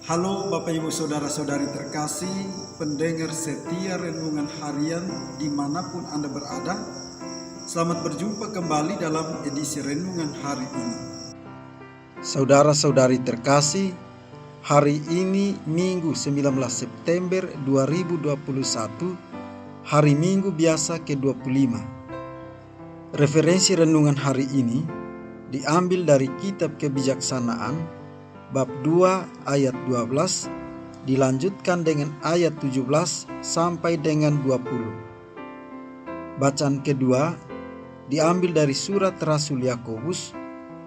Halo Bapak Ibu Saudara-saudari terkasih, pendengar setia Renungan Harian dimanapun Anda berada. Selamat berjumpa kembali dalam edisi Renungan hari ini. Saudara-saudari terkasih, hari ini Minggu 19 September 2021, hari Minggu biasa ke-25. Referensi Renungan hari ini diambil dari Kitab Kebijaksanaan Bab 2 ayat 12 dilanjutkan dengan ayat 17 sampai dengan 20. Bacaan kedua diambil dari surat Rasul Yakobus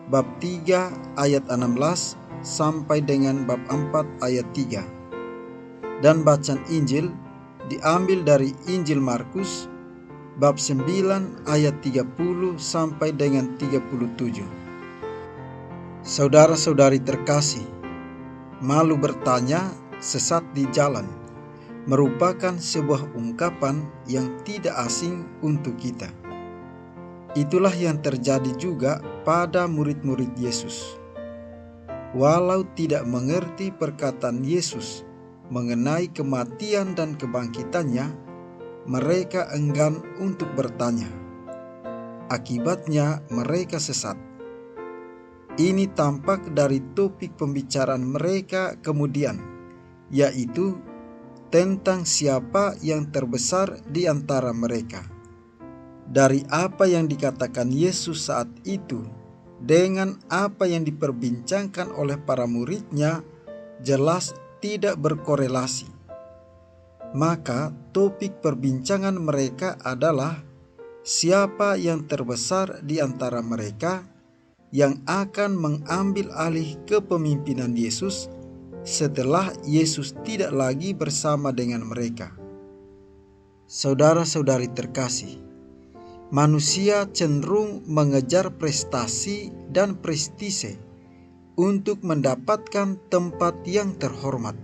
bab 3 ayat 16 sampai dengan bab 4 ayat 3. Dan bacaan Injil diambil dari Injil Markus bab 9 ayat 30 sampai dengan 37. Saudara-saudari terkasih, malu bertanya, sesat di jalan, merupakan sebuah ungkapan yang tidak asing untuk kita. Itulah yang terjadi juga pada murid-murid Yesus. Walau tidak mengerti perkataan Yesus mengenai kematian dan kebangkitannya, mereka enggan untuk bertanya. Akibatnya mereka sesat. Ini tampak dari topik pembicaraan mereka kemudian, yaitu tentang siapa yang terbesar di antara mereka. Dari apa yang dikatakan Yesus saat itu dengan apa yang diperbincangkan oleh para muridnya jelas tidak berkorelasi. Maka topik perbincangan mereka adalah siapa yang terbesar di antara mereka yang akan mengambil alih kepemimpinan Yesus setelah Yesus tidak lagi bersama dengan mereka. Saudara-saudari terkasih, manusia cenderung mengejar prestasi dan prestise untuk mendapatkan tempat yang terhormat.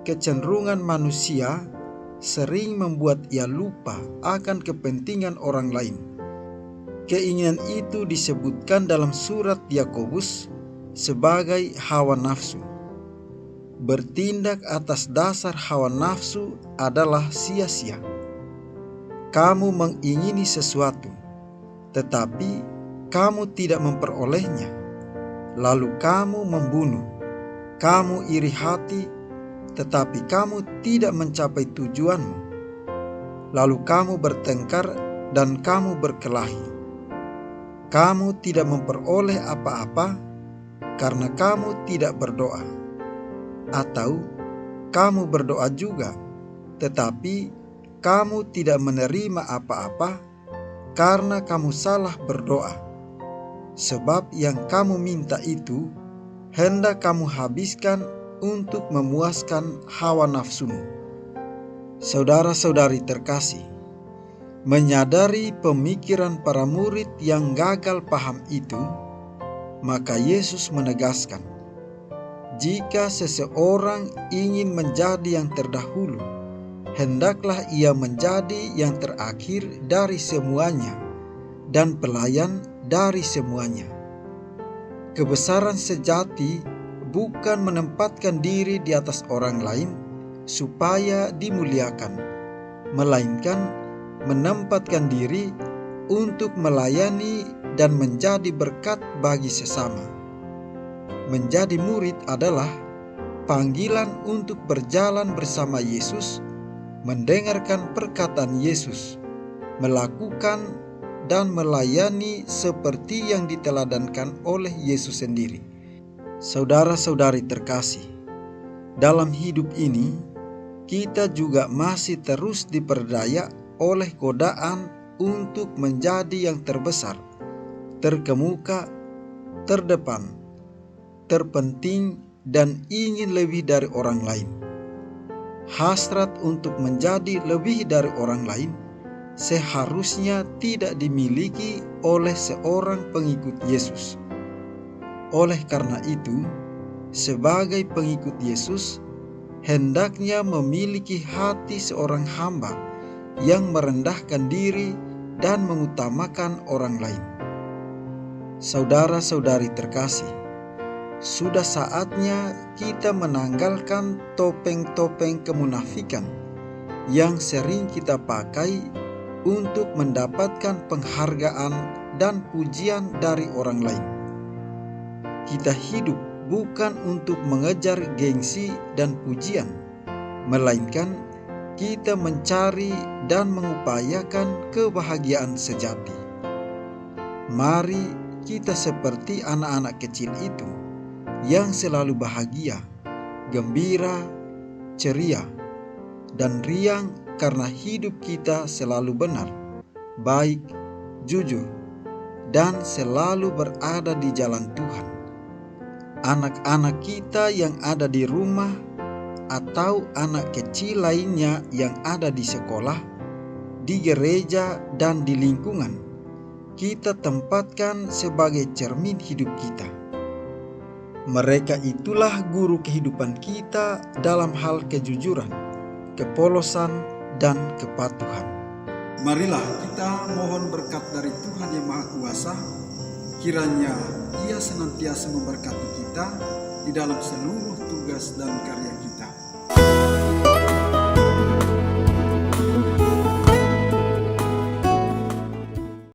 Kecenderungan manusia sering membuat ia lupa akan kepentingan orang lain. Keinginan itu disebutkan dalam surat Yakobus sebagai hawa nafsu. Bertindak atas dasar hawa nafsu adalah sia-sia. Kamu mengingini sesuatu, tetapi kamu tidak memperolehnya. Lalu kamu membunuh. Kamu iri hati, tetapi kamu tidak mencapai tujuanmu. Lalu kamu bertengkar dan kamu berkelahi. Kamu tidak memperoleh apa-apa karena kamu tidak berdoa. Atau kamu berdoa juga, tetapi kamu tidak menerima apa-apa karena kamu salah berdoa. Sebab yang kamu minta itu hendak kamu habiskan untuk memuaskan hawa nafsumu. Saudara-saudari terkasih, menyadari pemikiran para murid yang gagal paham itu, maka Yesus menegaskan, jika seseorang ingin menjadi yang terdahulu, hendaklah ia menjadi yang terakhir dari semuanya dan pelayan dari semuanya. Kebesaran sejati bukan menempatkan diri di atas orang lain supaya dimuliakan, melainkan menempatkan diri untuk melayani dan menjadi berkat bagi sesama. Menjadi murid adalah panggilan untuk berjalan bersama Yesus, mendengarkan perkataan Yesus, melakukan dan melayani seperti yang diteladankan oleh Yesus sendiri. Saudara-saudari terkasih, dalam hidup ini kita juga masih terus diperdaya oleh godaan untuk menjadi yang terbesar, terkemuka, terdepan, terpenting, dan ingin lebih dari orang lain. Hasrat untuk menjadi lebih dari orang lain seharusnya tidak dimiliki oleh seorang pengikut Yesus. Oleh karena itu, sebagai pengikut Yesus, hendaknya memiliki hati seorang hamba yang merendahkan diri dan mengutamakan orang lain. Saudara-saudari terkasih, sudah saatnya kita menanggalkan topeng-topeng kemunafikan yang sering kita pakai untuk mendapatkan penghargaan dan pujian dari orang lain. Kita hidup bukan untuk mengejar gengsi dan pujian, melainkan kita mencari dan mengupayakan kebahagiaan sejati. Mari kita seperti anak-anak kecil itu yang selalu bahagia, gembira, ceria, dan riang karena hidup kita selalu benar, baik, jujur, dan selalu berada di jalan Tuhan. Anak-anak kita yang ada di rumah atau anak kecil lainnya yang ada di sekolah, di gereja, dan di lingkungan, kita tempatkan sebagai cermin hidup kita. Mereka itulah guru kehidupan kita dalam hal kejujuran, kepolosan, dan kepatuhan. Marilah kita mohon berkat dari Tuhan Yang Maha Kuasa, kiranya Ia senantiasa memberkati kita di dalam seluruh